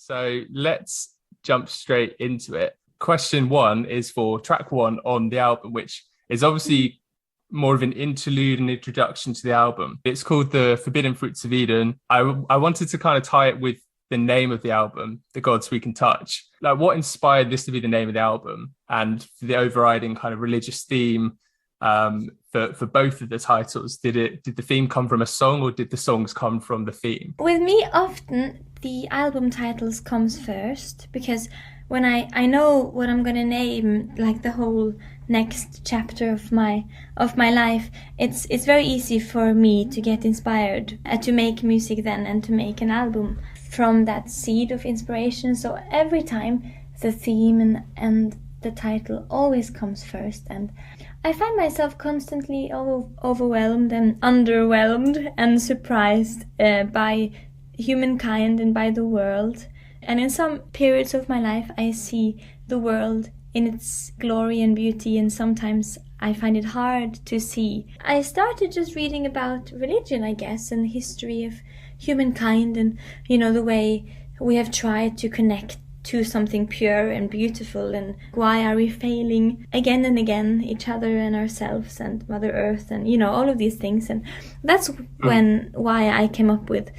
So let's jump straight into it. Question one is for track one on the album, which is obviously more of an interlude and introduction to the album. It's called The Forbidden Fruits of Eden. I wanted to kind of tie it with the name of the album, The Gods We Can Touch. Like, what inspired this to be the name of the album, and the overriding kind of religious theme for both of the titles? Did the theme come from a song, or did the songs come from the theme? With me, often the album titles comes first, because when I know what I'm gonna name, like the whole next chapter of my life, it's very easy for me to get inspired to make music then, and to make an album from that seed of inspiration. So every time the theme and the title always comes first, and I find myself constantly overwhelmed and underwhelmed and surprised by humankind and by the world. And in some periods of my life, I see the world in its glory and beauty, and sometimes I find it hard to see. I started just reading about religion, I guess, and the history of humankind, and, you know, the way we have tried to connect to something pure and beautiful, and why are we failing again and again each other and ourselves and Mother Earth, and, you know, all of these things. And that's why I came up with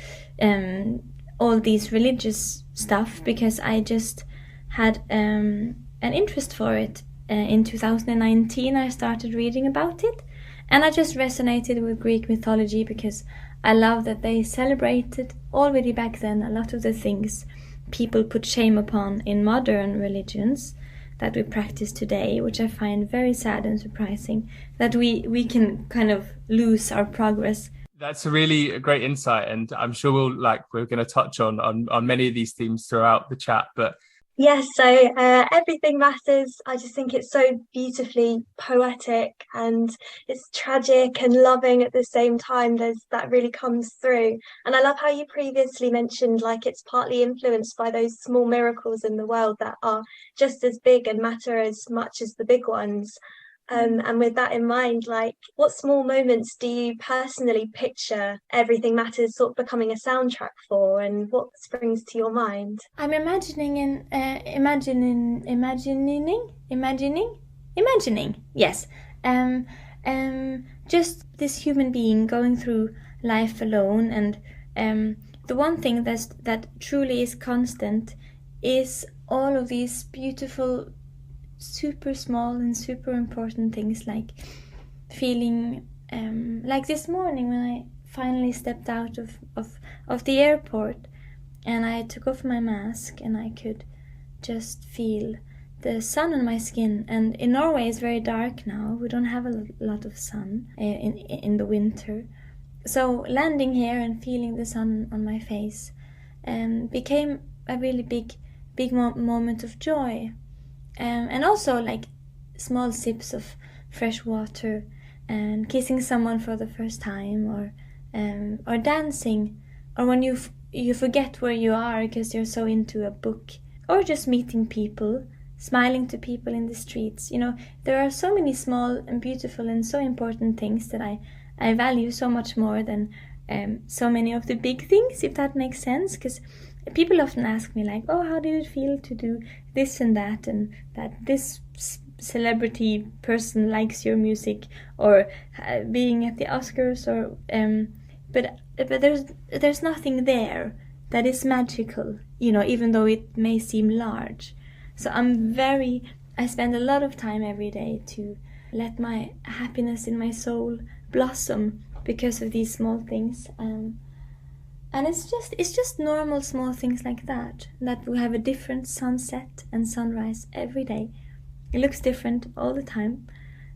all these religious stuff, because I just had an interest for it. In 2019 I started reading about it, and I just resonated with Greek mythology, because I love that they celebrated already back then a lot of the things people put shame upon in modern religions that we practice today, which I find very sad and surprising, that we can kind of lose our progress. That's a really great insight, and I'm sure we're going to touch on many of these themes throughout the chat. But yes, so Everything Matters, I just think it's so beautifully poetic, and it's tragic and loving at the same time. That really comes through. And I love how you previously mentioned, like, it's partly influenced by those small miracles in the world that are just as big and matter as much as the big ones. And with that in mind, like, what small moments do you personally picture Everything Matters sort of becoming a soundtrack for, and what springs to your mind? I'm imagining, yes. Just this human being going through life alone, and the one thing that truly is constant is all of these beautiful, super small and super important things, like feeling like this morning when I finally stepped out of the airport, and I took off my mask, and I could just feel the sun on my skin. And in Norway it's very dark now, we don't have a lot of sun in the winter, so landing here and feeling the sun on my face became a really big moment of joy. And also, like, small sips of fresh water, and kissing someone for the first time, or dancing, or when you forget where you are because you're so into a book, or just meeting people, smiling to people in the streets. You know, there are so many small and beautiful and so important things that I value so much more than so many of the big things, if that makes sense. Because people often ask me, like, oh, how did it feel to do this and that this celebrity person likes your music, or being at the Oscars, or but there's nothing there that is magical, you know, even though it may seem large. So I spend a lot of time every day to let my happiness in my soul blossom because of these small things. And it's just normal small things like that we have a different sunset and sunrise every day. It looks different all the time.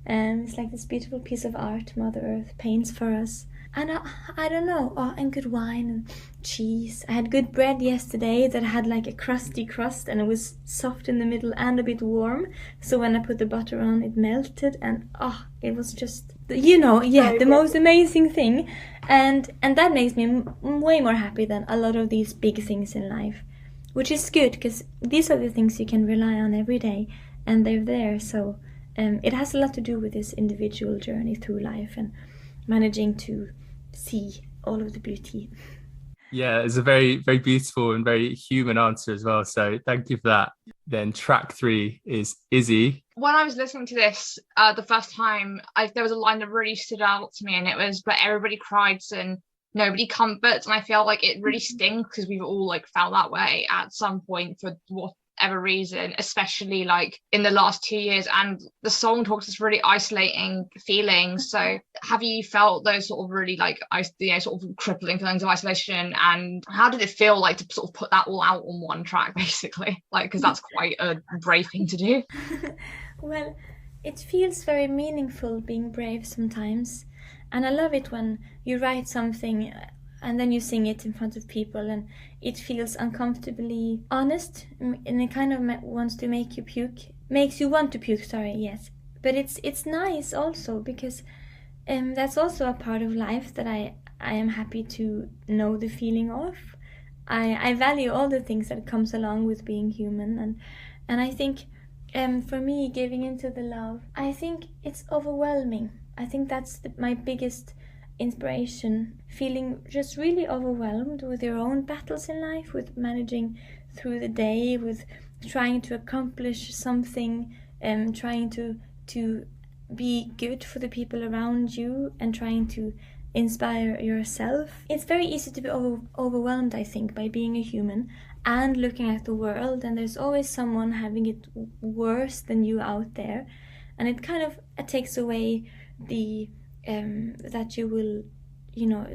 It's like this beautiful piece of art Mother Earth paints for us. And I don't know, and good wine and cheese. I had good bread yesterday that had like a crusty crust, and it was soft in the middle and a bit warm. So when I put the butter on, it melted, and it was just, the most amazing thing. And that makes me way more happy than a lot of these big things in life, which is good, because these are the things you can rely on every day, and they're there. So it has a lot to do with this individual journey through life and managing to see all of the beauty. Yeah, it's a very, very beautiful and very human answer as well. So thank you for that. Then track 3 is Izzy. When I was listening to this the first time, there was a line that really stood out to me, and it was, "But everybody cries and nobody comforts." And I feel like it really stings because we've all like felt that way at some point for whatever reason, especially like in the last 2 years. And the song talks this really isolating feelings. So have you felt those sort of really like sort of crippling feelings of isolation, and how did it feel like to sort of put that all out on one track, basically, like, because that's quite a brave thing to do? Well, it feels very meaningful being brave sometimes, and I love it when you write something and then you sing it in front of people and it feels uncomfortably honest, and it kind of makes you want to puke, yes. But it's nice also because that's also a part of life that I am happy to know the feeling of. I value all the things that comes along with being human, and I think for me, giving into the love, I think it's overwhelming. I think that's my biggest inspiration, feeling just really overwhelmed with your own battles in life, with managing through the day, with trying to accomplish something, trying to be good for the people around you, and trying to inspire yourself. It's very easy to be overwhelmed, I think, by being a human and looking at the world, and there's always someone having it worse than you out there, and it kind of takes away the that you will,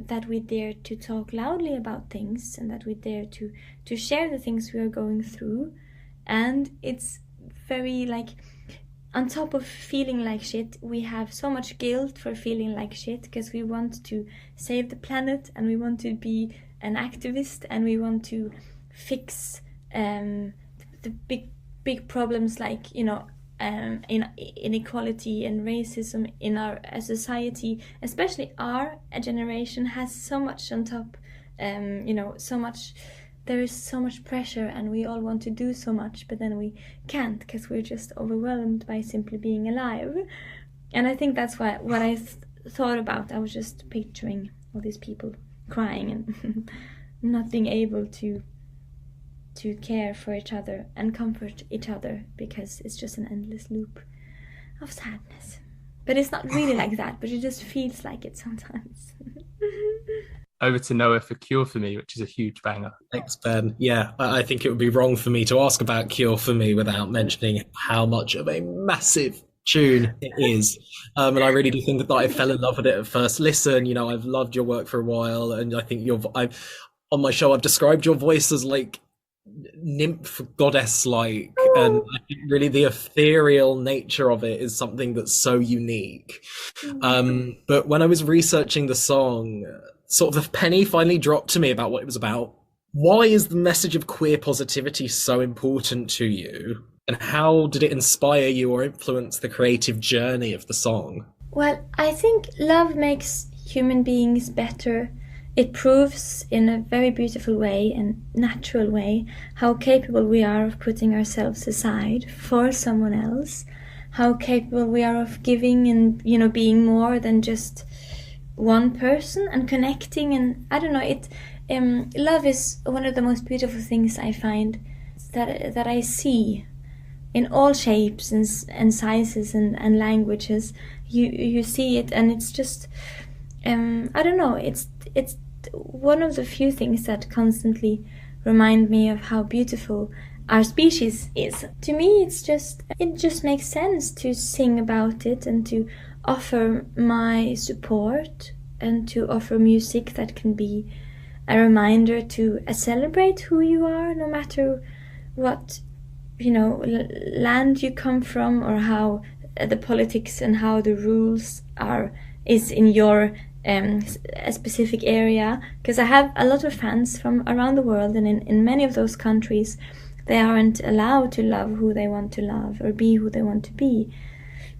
that we dare to talk loudly about things, and that we dare to share the things we are going through. And it's very like, on top of feeling like shit, we have so much guilt for feeling like shit, because we want to save the planet, and we want to be an activist, and we want to fix the big problems like inequality and racism in our society. Especially our generation has so much on top, so much. There is so much pressure, and we all want to do so much, but then we can't because we're just overwhelmed by simply being alive. And I think that's what I thought about. I was just picturing all these people crying and not being able to care for each other and comfort each other, because it's just an endless loop of sadness. But it's not really like that, but it just feels like it sometimes. Over to Noah for Cure For Me, which is a huge banger. Thanks, Ben. Yeah, I think it would be wrong for me to ask about Cure For Me without mentioning how much of a massive tune it is. And I really do think that I fell in love with it at first listen. I've loved your work for a while, and I think on my show I've described your voice as like nymph goddess like, and I think really the ethereal nature of it is something that's so unique. But when I was researching the song, sort of the penny finally dropped to me about what it was about. Why is the message of queer positivity so important to you, and how did it inspire you or influence the creative journey of the song? Well, I think love makes human beings better. It proves in a very beautiful way and natural way how capable we are of putting ourselves aside for someone else, how capable we are of giving and, being more than just one person and connecting. And I don't know, love is one of the most beautiful things I find that I see in all shapes and sizes and languages. You see it, and it's just, I don't know, it's one of the few things that constantly remind me of how beautiful our species is. To me, it just makes sense to sing about it and to offer my support and to offer music that can be a reminder to celebrate who you are, no matter what, land you come from, or how the politics and how the rules is in your a specific area. Because I have a lot of fans from around the world, and in many of those countries they aren't allowed to love who they want to love or be who they want to be.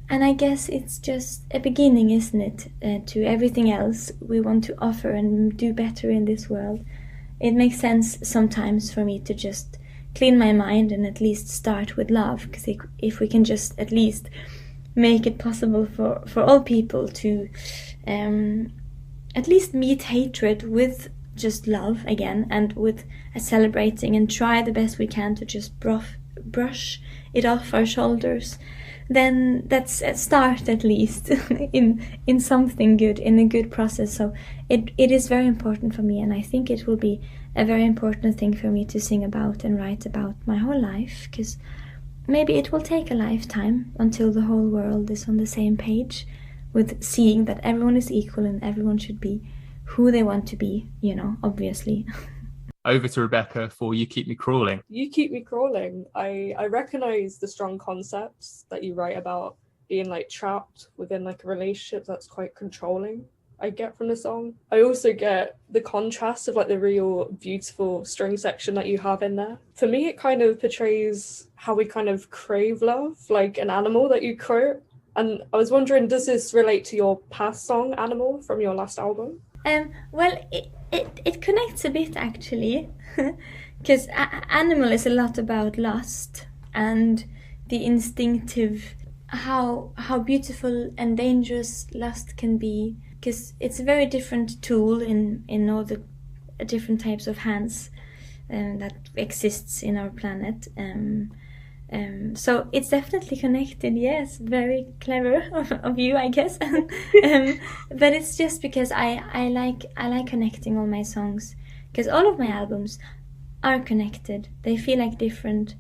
And I guess it's just a beginning, isn't it, to everything else we want to offer and do better in this world. It makes sense sometimes for me to just clean my mind and at least start with love, because if we can just at least make it possible for all people to at least meet hatred with just love again, and with celebrating and try the best we can to just brush it off our shoulders, then that's a start at least in something good, in a good process. So it is very important for me, and I think it will be a very important thing for me to sing about and write about my whole life, because maybe it will take a lifetime until the whole world is on the same page with seeing that everyone is equal and everyone should be who they want to be, obviously. Over to Rebekka for You Keep Me Crawling. You Keep Me Crawling. I recognize the strong concepts that you write about being like trapped within like a relationship that's quite controlling. I get from the song. I also get the contrast of like the real beautiful string section that you have in there. For me, it kind of portrays how we kind of crave love, like an animal that you quote. And I was wondering, does this relate to your past song, Animal, from your last album? Well, it connects a bit, actually, because Animal is a lot about lust and the instinctive, how beautiful and dangerous lust can be, because it's a very different tool in all the different types of hands that exists in our planet. So it's definitely connected. Yes, very clever of you, I guess. But it's just because I like connecting all my songs, because all of my albums are connected. They feel like different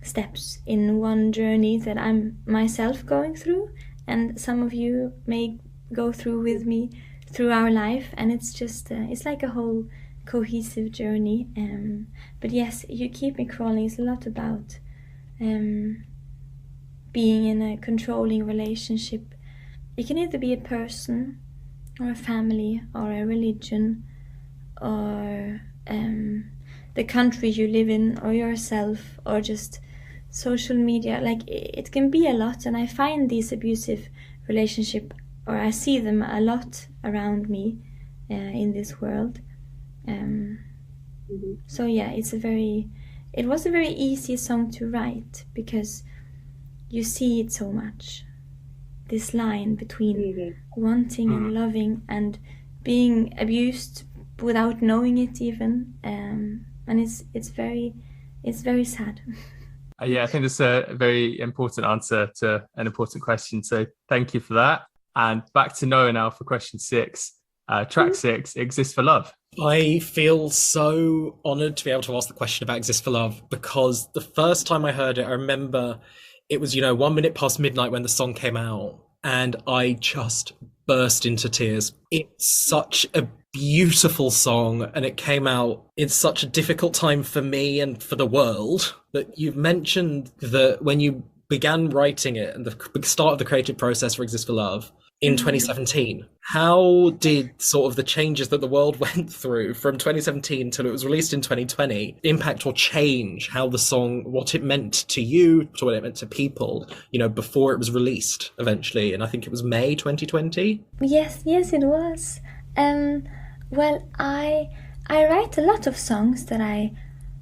steps in one journey that I'm myself going through, and some of you may go through with me through our life, and it's just it's like a whole cohesive journey. But yes, You Keep Me Crawling is a lot about being in a controlling relationship. It can either be a person or a family or a religion or the country you live in or yourself or just social media. Like it can be a lot, and I find these abusive relationship, or I see them a lot around me in this world. So yeah, it was a very easy song to write, because you see it so much. This line between wanting and loving and being abused without knowing it even. And it's very sad. Yeah, I think that's a very important answer to an important question. So thank you for that. And back to Noah now for question 6. Track 6, Exist for Love. I feel so honoured to be able to ask the question about Exist for Love, because the first time I heard it, I remember it was, 1 minute past midnight when the song came out, and I just burst into tears. It's such a beautiful song, and it came out in such a difficult time for me and for the world. That you've mentioned that when you began writing it and the start of the creative process for Exist for Love in 2017, how did sort of the changes that the world went through from 2017 till it was released in 2020 impact or change how the song, what it meant to you, to what it meant to people, before it was released eventually? And I think it was May 2020. Yes, it was. Well, I write a lot of songs that I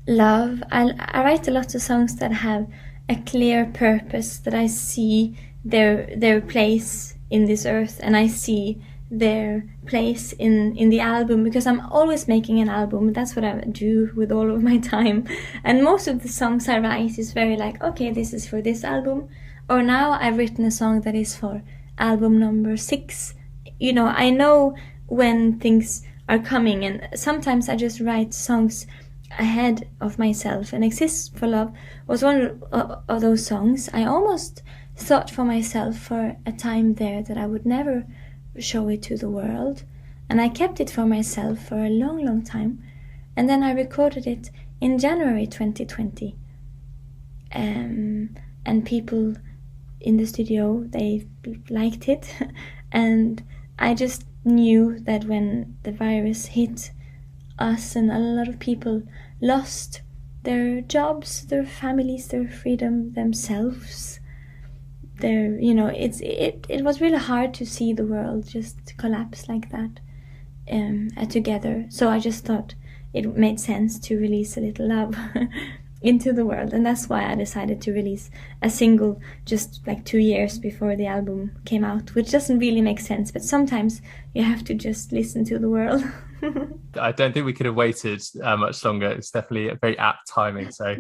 love. I write a lot of songs that have a clear purpose, that I see their place in this earth, and I see their place in the album, because I'm always making an album. That's what I do with all of my time. And most of the songs I write is very like, okay, this is for this album, or now I've written a song that is for album number 6. I know when things are coming, and sometimes I just write songs ahead of myself, and Exist for Love was one of those songs. I almost thought for myself for a time there that I would never show it to the world, and I kept it for myself for a long, long time, and then I recorded it in January 2020, and people in the studio, they liked it, and I just knew that when the virus hit us and a lot of people lost their jobs, their families, their freedom, themselves, it was really hard to see the world just collapse like that together. So I just thought it made sense to release a little love into the world, and that's why I decided to release a single just like 2 years before the album came out, which doesn't really make sense, but sometimes you have to just listen to the world. I don't think we could have waited much longer. It's definitely a very apt timing. So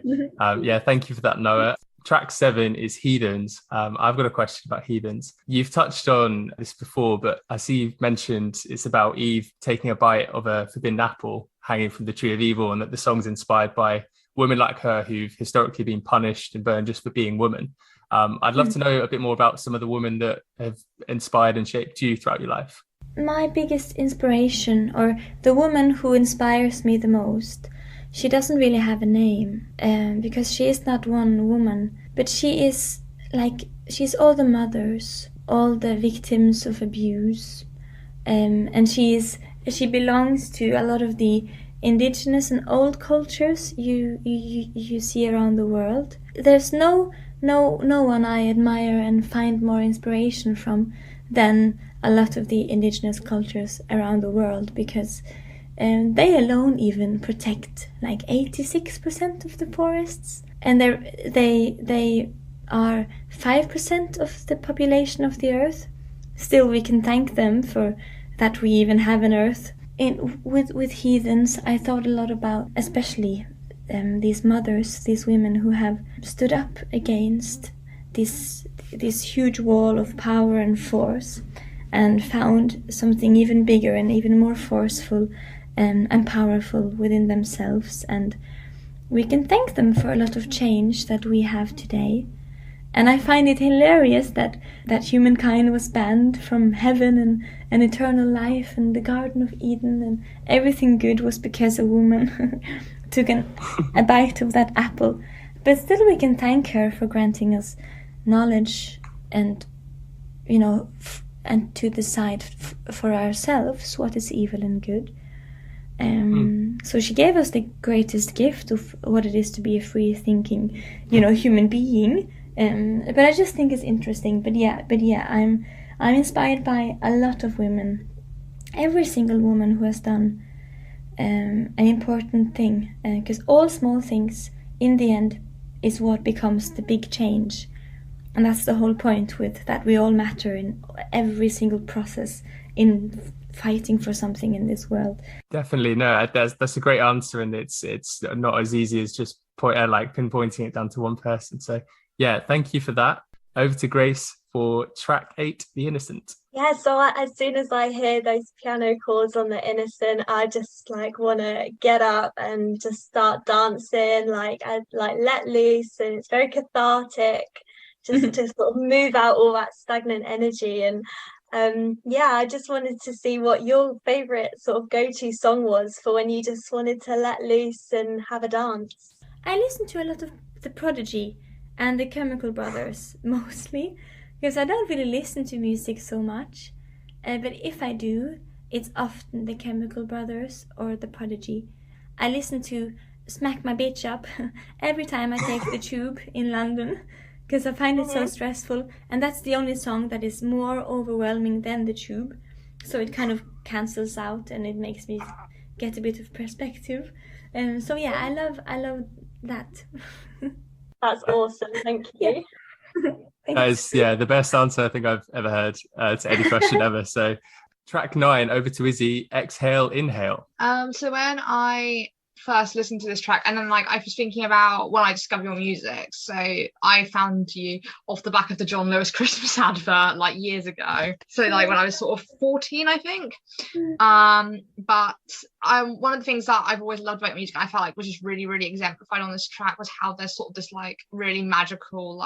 yeah, thank you for that, Noah. Track 7 is Heathens. I've got a question about Heathens. You've touched on this before, but I see you've mentioned it's about Eve taking a bite of a forbidden apple hanging from the tree of evil, and that the song's inspired by women like her who've historically been punished and burned just for being women. I'd love to know a bit more about some of the women that have inspired and shaped you throughout your life. My biggest inspiration, or the woman who inspires me the most, she doesn't really have a name, because she is not one woman, but she's all the mothers, all the victims of abuse, and she belongs to a lot of the indigenous and old cultures you see around the world. There's no one I admire and find more inspiration from than a lot of the indigenous cultures around the world, because they alone even protect like 86% of the forests, and they are 5% of the population of the earth. Still, we can thank them for that we even have an earth. With Heathens, I thought a lot about especially these mothers, these women who have stood up against this huge wall of power and force, and found something even bigger and even more forceful and powerful within themselves. And we can thank them for a lot of change that we have today. And I find it hilarious that humankind was banned from heaven and eternal life and the Garden of Eden, and everything good was because a woman took a bite of that apple. But still we can thank her for granting us knowledge and, and to decide for ourselves what is evil and good. So she gave us the greatest gift of what it is to be a free thinking, human being. But I just think it's interesting. But yeah, I'm inspired by a lot of women. Every single woman who has done an important thing, because all small things in the end is what becomes the big change. And that's the whole point, with that we all matter in every single process in fighting for something in this world. Definitely, no, that's a great answer, and it's not as easy as just pinpointing it down to one person. So yeah, thank you for that. Over to Grace for track 8, The Innocent. Yeah, so as soon as I hear those piano chords on The Innocent, I just want to get up and just start dancing, I let loose, and it's very cathartic, just to sort of move out all that stagnant energy. And I just wanted to see what your favorite sort of go-to song was for when you just wanted to let loose and have a dance. I listen to a lot of The Prodigy and the Chemical Brothers mostly, because I don't really listen to music so much, but if I do, it's often the Chemical Brothers or the Prodigy. I listen to Smack My Bitch Up every time I take the tube in London, because I find it so stressful, and that's the only song that is more overwhelming than the tube, so it kind of cancels out and it makes me get a bit of perspective. So yeah, I love that. That's awesome, thank you. That is, the best answer I think I've ever heard to any question ever. So track 9, over to Izzy, Exhale, Inhale. So when I first listened to this track, and then I was thinking about when I discovered your music, so I found you off the back of the John Lewis Christmas advert years ago, so when I was sort of 14, I think. But one of the things that I've always loved about music, I felt was just really, really exemplified on this track, was how there's sort of this really magical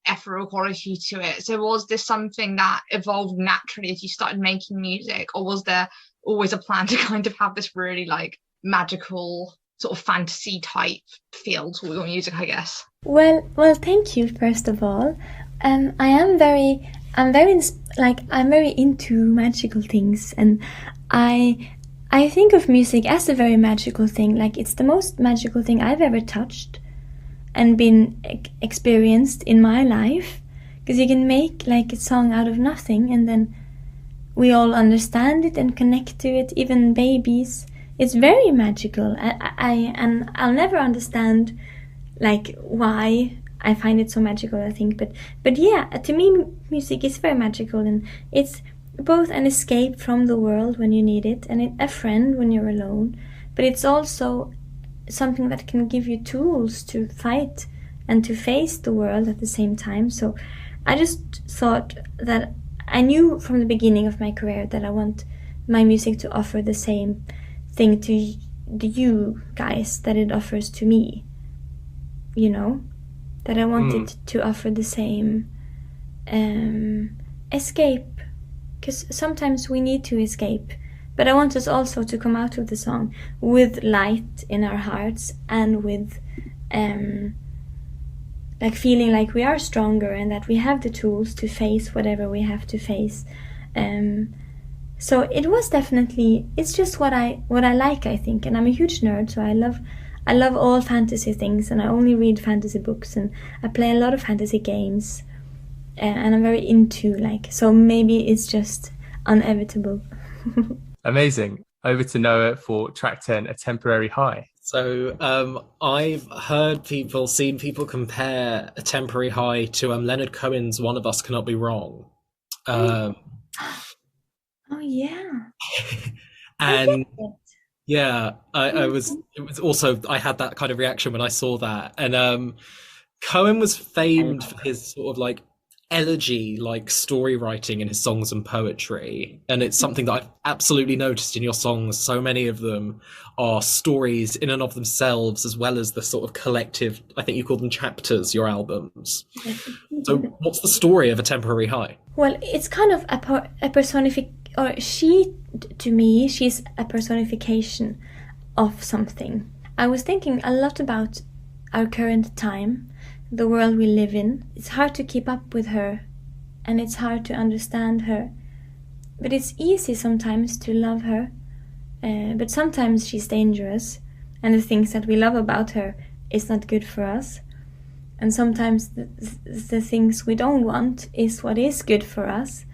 ethereal quality to it. So was this something that evolved naturally as you started making music, or was there always a plan to kind of have this really magical sort of fantasy type feel to your music, I guess? Well, thank you first of all. I'm very into magical things, and I think of music as a very magical thing. It's the most magical thing I've ever touched and been experienced in my life, because you can make a song out of nothing, and then we all understand it and connect to it, even babies. It's very magical. And I'll never understand why I find it so magical, I think. But yeah, to me music is very magical, and it's both an escape from the world when you need it, and a friend when you're alone, but it's also something that can give you tools to fight and to face the world at the same time. So I just thought that I knew from the beginning of my career that I want my music to offer the same thing to you guys that it offers to me, you know, that I wanted to offer the same escape, because sometimes we need to escape, but I want us also to come out of the song with light in our hearts and with like feeling like we are stronger and that we have the tools to face whatever we have to face. So it was definitely, it's just what I like, I think, and I'm a huge nerd, so I love all fantasy things, and I only read fantasy books, and I play a lot of fantasy games, and I'm very into, like, so maybe it's just inevitable. Amazing. Over to Noah for track 10, A Temporary High. So I've seen people compare A Temporary High to Leonard Cohen's One of Us Cannot Be Wrong. Oh yeah. And yeah, I had that kind of reaction when I saw that. And Cohen was famed for his sort of like elegy, like story writing in his songs and poetry, and it's something that I've absolutely noticed in your songs. So many of them are stories in and of themselves, as well as the sort of collective, I think you call them chapters, your albums. So what's the story of A Temporary High? Well, it's kind of a personification, or to me, she's a personification of something. I was thinking a lot about our current time, the world we live in. It's hard to keep up with her, and it's hard to understand her, but it's easy sometimes to love her, but sometimes she's dangerous, and the things that we love about her is not good for us, and sometimes the things we don't want is what is good for us.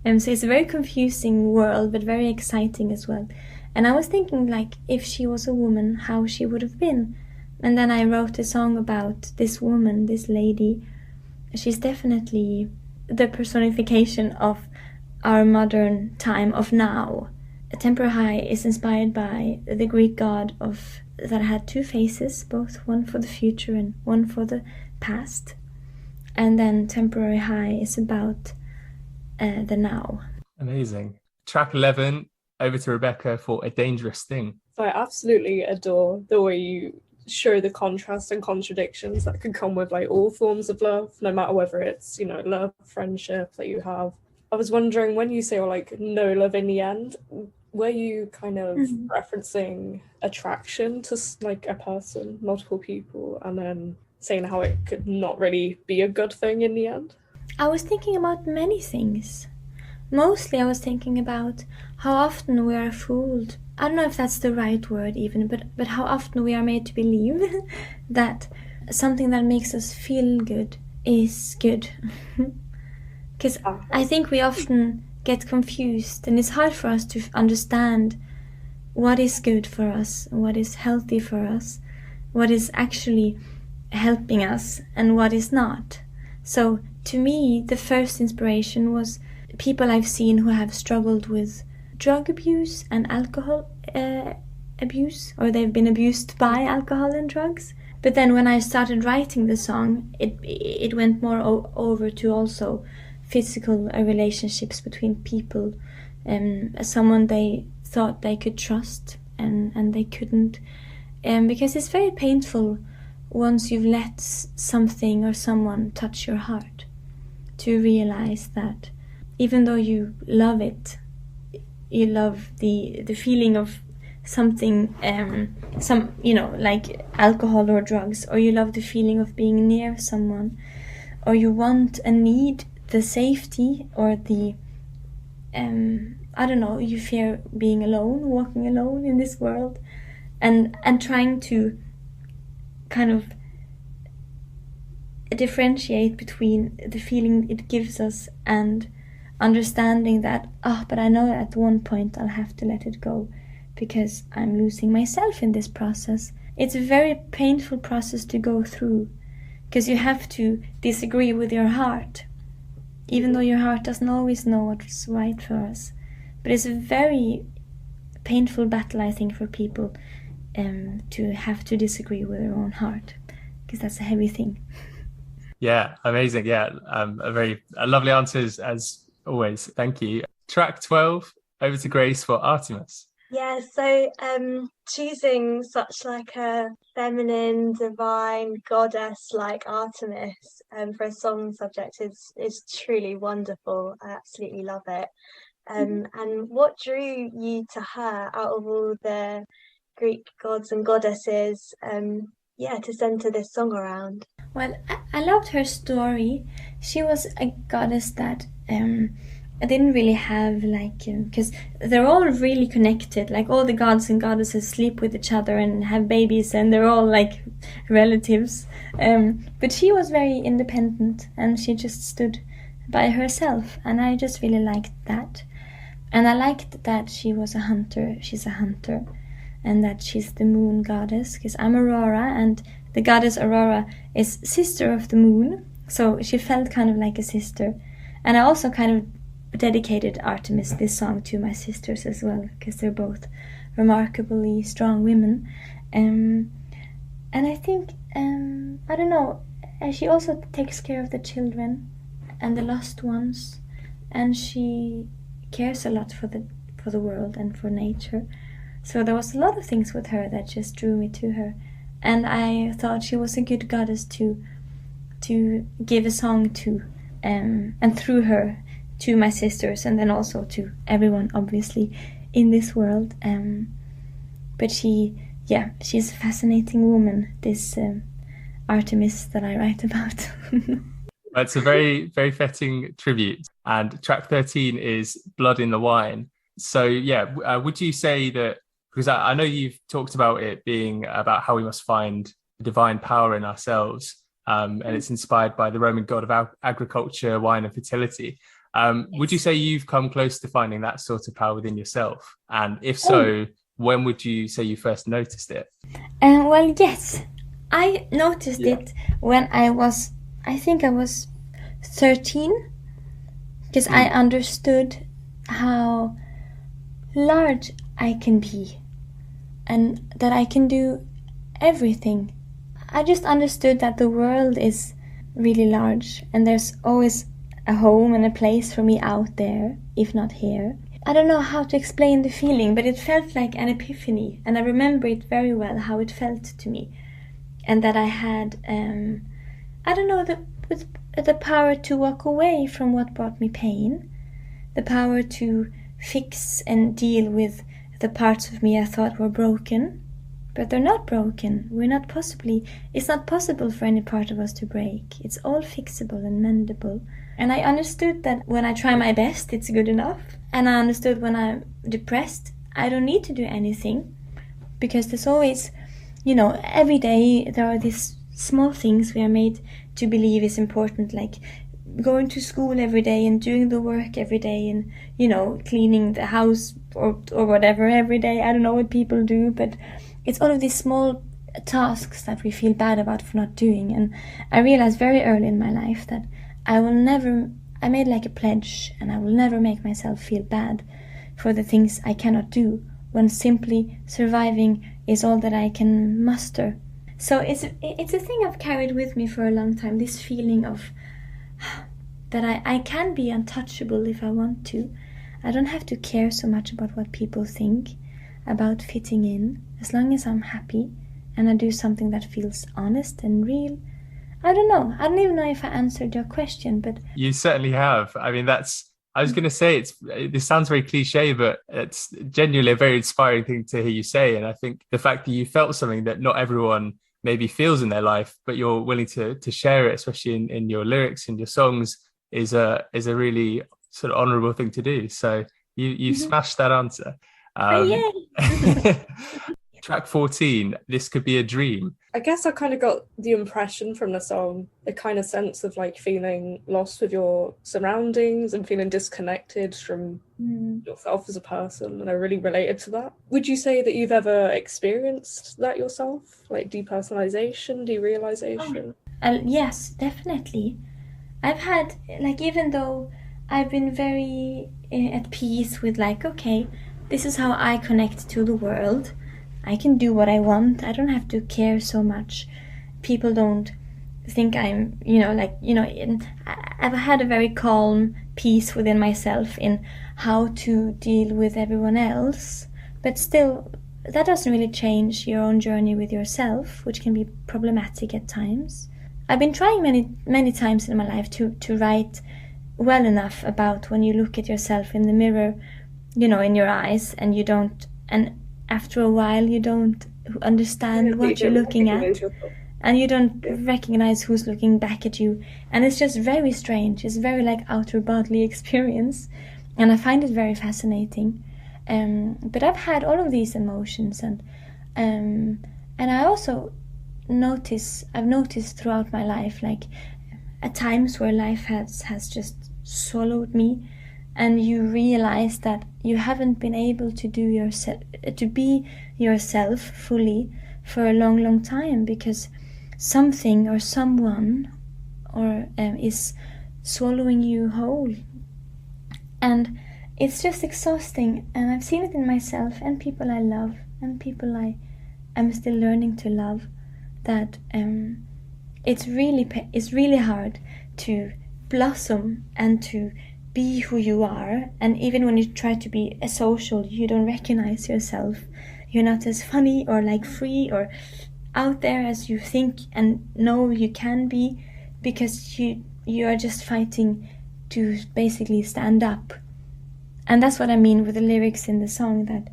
So it's a very confusing world, but very exciting as well. And I was thinking, like, if she was a woman, how she would have been. And then I wrote a song about this woman, this lady. She's definitely the personification of our modern time, of now. A Temporary High is inspired by the Greek god that had two faces, both one for the future and one for the past. And then Temporary High is about the now. Amazing. Track 11, over to Rebekka for A Dangerous Thing. So I absolutely adore the way you show the contrasts and contradictions that can come with like all forms of love, no matter whether it's, you know, love, friendship that you have. I was wondering, when you say like no love in the end, were you kind of referencing attraction to like a person, multiple people, and then saying how it could not really be a good thing in the end? I was thinking about many things. Mostly I was thinking about how often we are fooled. I don't know if that's the right word even, but how often we are made to believe that something that makes us feel good is good. Because I think we often get confused, and it's hard for us to understand what is good for us, what is healthy for us, what is actually helping us, and what is not. So to me, the first inspiration was people I've seen who have struggled with drug abuse and alcohol abuse, or they've been abused by alcohol and drugs. But then when I started writing the song, it went more over to also physical relationships between people, someone they thought they could trust and they couldn't, because it's very painful once you've let something or someone touch your heart, to realize that even though you love it, you love the feeling of something, like alcohol or drugs, or you love the feeling of being near someone, or you want and need the safety or the, you fear being alone, walking alone in this world, and trying to kind of differentiate between the feeling it gives us and understanding that, but I know at one point I'll have to let it go because I'm losing myself in this process. It's a very painful process to go through because you have to disagree with your heart. even though your heart doesn't always know what's right for us. But it's a very painful battle, I think, for people to have to disagree with their own heart, because that's a heavy thing. Yeah, amazing. Yeah, a lovely answers as always. Thank you. Track 12, over to Grace for Artemis. Yeah, so choosing such like a feminine, divine goddess like Artemis for a song subject is truly wonderful. I absolutely love it. And what drew you to her out of all the Greek gods and goddesses, to centre this song around? Well, I loved her story. She was a goddess that I didn't really have because they're all really connected. Like all the gods and goddesses sleep with each other and have babies, and they're all like relatives. But she was very independent, and she just stood by herself, and I just really liked that. And I liked that she was a hunter. She's a hunter, and that she's the moon goddess, because I'm Aurora, and the goddess Aurora is sister of the moon, so she felt kind of like a sister. And I also kind of dedicated Artemis, this song, to my sisters as well, because they're both remarkably strong women. And I think, I don't know, she also takes care of the children and the lost ones, and she cares a lot for the world and for nature. So there was a lot of things with her that just drew me to her, and I thought she was a good goddess to give a song to, and through her to my sisters, and then also to everyone obviously in this world. But she's a fascinating woman, this Artemis that I write about. It's a very, very fitting tribute. And track 13 is Blood in the Wine. So would you say that, because I know you've talked about it being about how we must find the divine power in ourselves, and it's inspired by the Roman god of agriculture, wine and fertility. Would you say you've come close to finding that sort of power within yourself? And if so, when would you say you first noticed it? Well, yes, I noticed it when I think I was 13, because I understood how large I can be and that I can do everything. I just understood that the world is really large and there's always a home and a place for me out there, if not here. I don't know how to explain the feeling, but it felt like an epiphany, and I remember it very well, how it felt to me. And that I had, the power to walk away from what brought me pain, the power to fix and deal with the parts of me I thought were broken, but they're not broken. It's not possible for any part of us to break. It's all fixable and mendable. And I understood that when I try my best, it's good enough. And I understood when I'm depressed, I don't need to do anything, because there's always, every day there are these small things we are made to believe is important, like going to school every day and doing the work every day and, cleaning the house or whatever every day. I don't know what people do, but it's all of these small tasks that we feel bad about for not doing. And I realized very early in my life that I made like a pledge, and I will never make myself feel bad for the things I cannot do, when simply surviving is all that I can muster. So it's a thing I've carried with me for a long time, this feeling of that I can be untouchable if I want to. I don't have to care so much about what people think, about fitting in, as long as I'm happy and I do something that feels honest and real. I don't know. I don't even know if I answered your question, but... You certainly have. I mean, I was going to say, this sounds very cliche, but it's genuinely a very inspiring thing to hear you say. And I think the fact that you felt something that not everyone maybe feels in their life, but you're willing to share it, especially in your lyrics and your songs, is a really sort of honourable thing to do. So you smashed that answer. Track 14, This Could Be a Dream. I guess I kind of got the impression from the song, a kind of sense of like feeling lost with your surroundings and feeling disconnected from yourself as a person, and I really related to that. Would you say that you've ever experienced that yourself, like depersonalization, derealization? Yes, definitely. I've had, like, even though I've been very at peace with, like, okay, this is how I connect to the world. I can do what I want. I don't have to care so much. People don't think I'm, I've had a very calm peace within myself in how to deal with everyone else. But still, that doesn't really change your own journey with yourself, which can be problematic at times. I've been trying many times in my life to write well enough about when you look at yourself in the mirror, in your eyes, and after a while you don't understand what you're looking at, and you don't recognize who's looking back at you, and it's just very strange. It's very like outer bodily experience, and I find it very fascinating. But I've had all of these emotions, and I also I've noticed throughout my life, like at times where life has just swallowed me, and you realize that you haven't been able to be yourself fully for a long time, because something or someone is swallowing you whole, and it's just exhausting. And I've seen it in myself and people I love and people I'm still learning to love, that it's really hard to blossom and to be who you are. And even when you try to be a social, you don't recognize yourself. You're not as funny or like free or out there as you think and know you can be, because you are just fighting to basically stand up. And that's what I mean with the lyrics in the song, that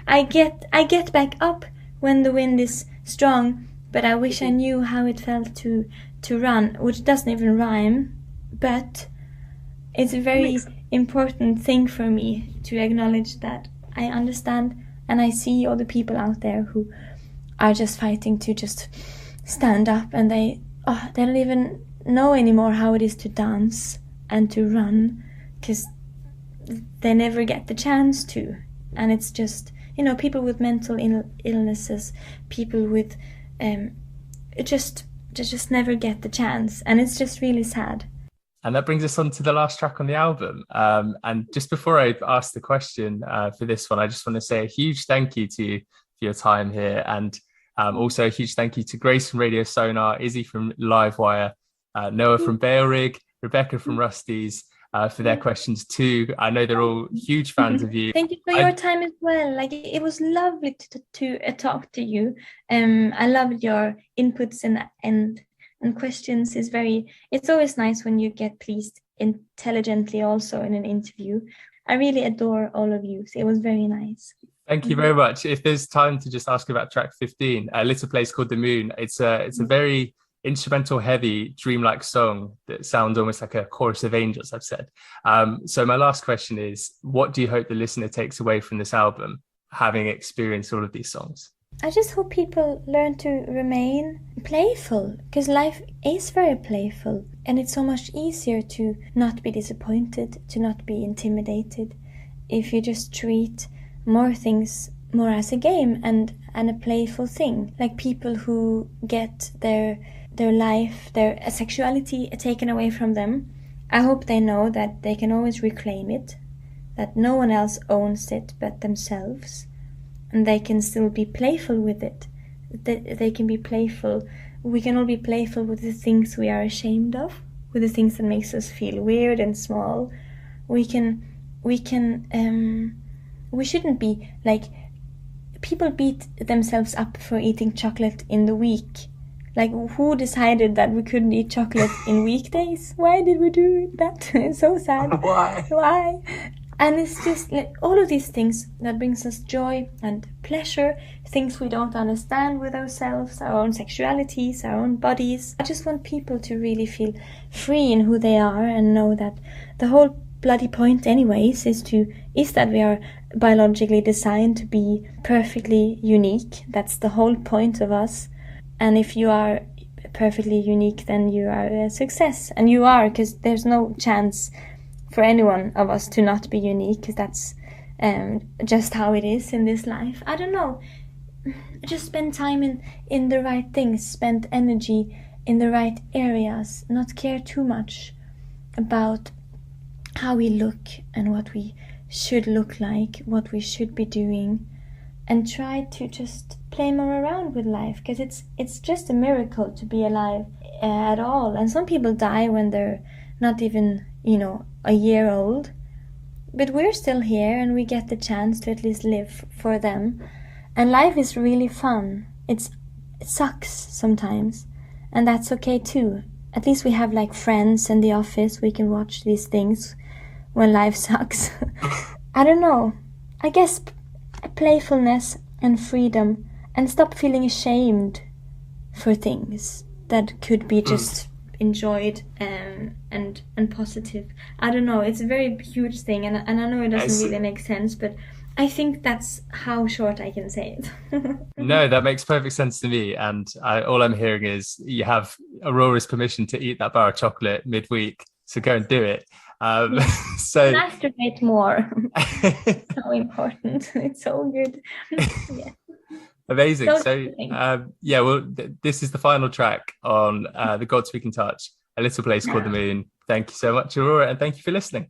I get back up when the wind is strong, but I wish I knew how it felt to run, which doesn't even rhyme, but it's a very important thing for me to acknowledge that I understand and I see all the people out there who are just fighting to just stand up, and they don't even know anymore how it is to dance and to run, because they never get the chance to. And it's just, people with mental illnesses, people with just never get the chance, and it's just really sad. And that brings us on to the last track on the album. And just before I ask the question for this one, I just want to say a huge thank you to you for your time here, and also a huge thank you to Grace from Radio Sonar, Izzy from Livewire, Noah from Bale Rig, Rebekka from Rusty's, for their questions too. I know they're all huge fans of you. Thank you for your time as well. Like, it was lovely to talk to you. I loved your inputs and questions. It's always nice when you get pleased intelligently also in an interview. I really adore all of you. So it was very nice. Thank you very much. If there's time to just ask about track 15, A Little Place Called the Moon. It's a very instrumental heavy dreamlike song that sounds almost like a chorus of angels, I've said. So my last question is, what do you hope the listener takes away from this album, having experienced all of these songs? I just hope people learn to remain playful, because life is very playful, and it's so much easier to not be disappointed, to not be intimidated, if you just treat more things more as a game and a playful thing. Like people who get their life, their sexuality taken away from them, I hope they know that they can always reclaim it, that no one else owns it but themselves, and they can still be playful with it. They can be playful. We can all be playful with the things we are ashamed of, with the things that makes us feel weird and small. We shouldn't be like, people beat themselves up for eating chocolate in the week. Like, who decided that we couldn't eat chocolate in weekdays? Why did we do that? It's so sad. Why? And it's just like all of these things that brings us joy and pleasure, things we don't understand with ourselves, our own sexualities, our own bodies. I just want people to really feel free in who they are, and know that the whole bloody point anyways is that we are biologically designed to be perfectly unique. That's the whole point of us. And if you are perfectly unique, then you are a success. And you are, because there's no chance for any one of us to not be unique, because that's just how it is in this life. I don't know. Just spend time in the right things. Spend energy in the right areas, not care too much about how we look and what we should look like, what we should be doing, and try to just play more around with life, because it's just a miracle to be alive at all. And some people die when they're not even, a year old, but we're still here and we get the chance to at least live for them. And life is really fun. It sucks sometimes, and that's okay too. At least we have like friends in the office, we can watch these things when life sucks. I don't know, I guess playfulness and freedom, and stop feeling ashamed for things that could be just enjoyed and positive. I don't know, it's a very huge thing, and I know it doesn't really make sense, but I think that's how short I can say it. No, that makes perfect sense to me, and all I'm hearing is you have Aurora's permission to eat that bar of chocolate midweek, so go and do it. So masturbate more. So important. It's so good. Yeah. Amazing. So this is the final track on the Gods We Can Touch, A Little Place Called the Moon. Thank you so much, Aurora, and thank you for listening.